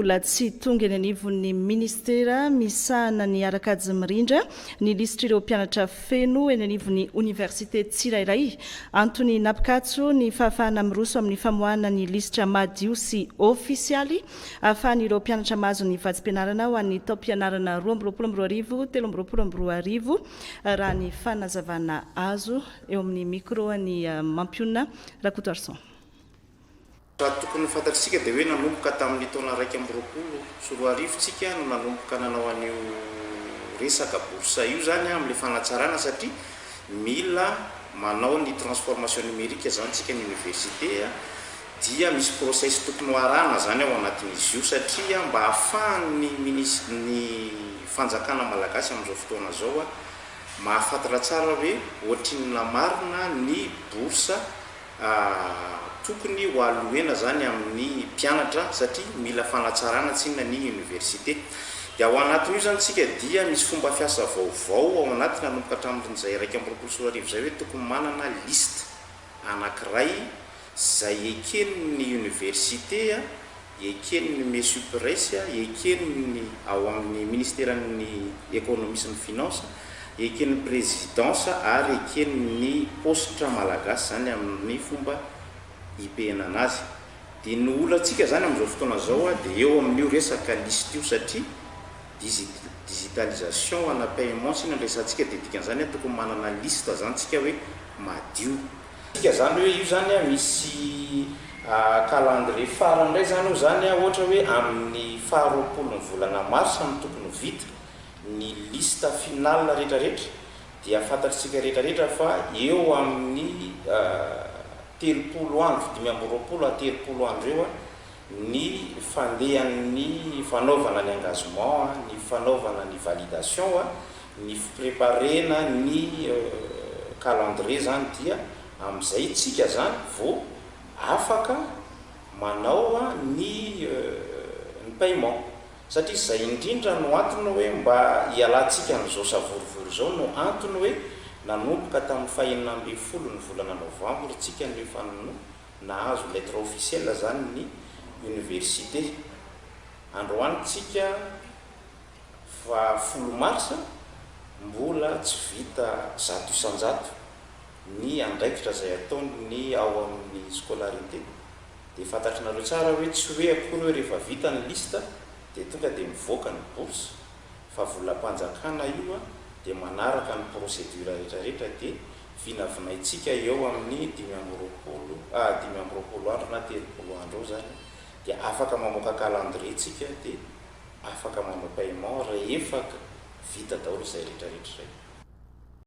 mbola tsy tonga eny anivon'ny ministera misahana ny arakajy mirindra ny lisitra ireo mpianatra feno eny anivon'ny université tsirairay. Antony napikatso ny fahafahana miroso amin'ny famoahana ny lisitra madio sy ofisialy ahafahan'ireo mpianatra mahazo ny vatsim-pianarana ho an'ny taom-pianarana 2023 raha ny fanazavana azo eo amin'ny micro ny Mampionina Rakotoarson. Raha tokony fantatsika dia hoe nanomboka tamin'ny taona 2024 tsika no nanomboka nanao an'io resaka bourse io zany amin'ilay fanatsarana satria mila manao ny transformation numérique zany tsika ny université dia misy process tokony hoarahana zany ao anatin'izy io satria mba ahafahan'ny ny fanjakana malagasy amin'izao fotoana zao mahafantatra tsara hoe ohatrin'ny namarina ny bourse tokony ho aloena zany amin'ny mpianatra satria mila fanatsarana tsinona ny université. Dia ao anatin'io zany tsika dia misy fomba fiasa vaovao ao anaty nanomboka hatramin'izay 2024 zay hoe tokony manana liste anankiray zay eken'ny université eken'ny mesupres eken'ny ao amin'ny ministèren'ny économie sy ny finance eken'ny présidence ary eken'ny postre malagasy zany amin'ny fomba IPN anazy. Dia ny olantsika zany amin'izao fotoana zao dia eo amin'io resaka liste io satria digitalisation ana paiement sy ny resantsika dia dikan'izany tokony manana liste zany tsika hoe madio. Tsika zany hoe io zany misy calendrier farandray zany io zany ohatra hoe amin'ny 20 volana mars no tokony vita ny liste finale rehetrarehetra dia fantatsika rehetrarehetra fa eo amin'ny 30 andro 5 à 30 andro eo ny fandehan'ny fanaovana ny engagement ny fanaovana ny validation ny préparena ny calendrier zany dia amin'izay tsika zany vao afaka manao ny paiement satria zay indrindra no antony hoe mba hialantsika n'izao savorivory zao no antony hoe nanomboka tamin'ny 12 ny volana novambra tsika nefa nahazo lettre officielle zany ny université. Androany tsika fa 10 mars mbola tsy vita 100% ny andraikitra zay ataony ao amin'ny scolarité. Dia fantatrareo tsara hoe tsy hoe akory hoe rehefa vita ny liste dia tonga dia mivoaka ny bourse fa volam-panjakana io dia manaraka ny procédure rehetrarehetra dia vinavinaitsika eo amin'ny 5 andro na 30 andro zany dia afaka mamoaka calendrier tsika dia afaka manao paiement rehefa vita daholo zay rehetrarehetra zay.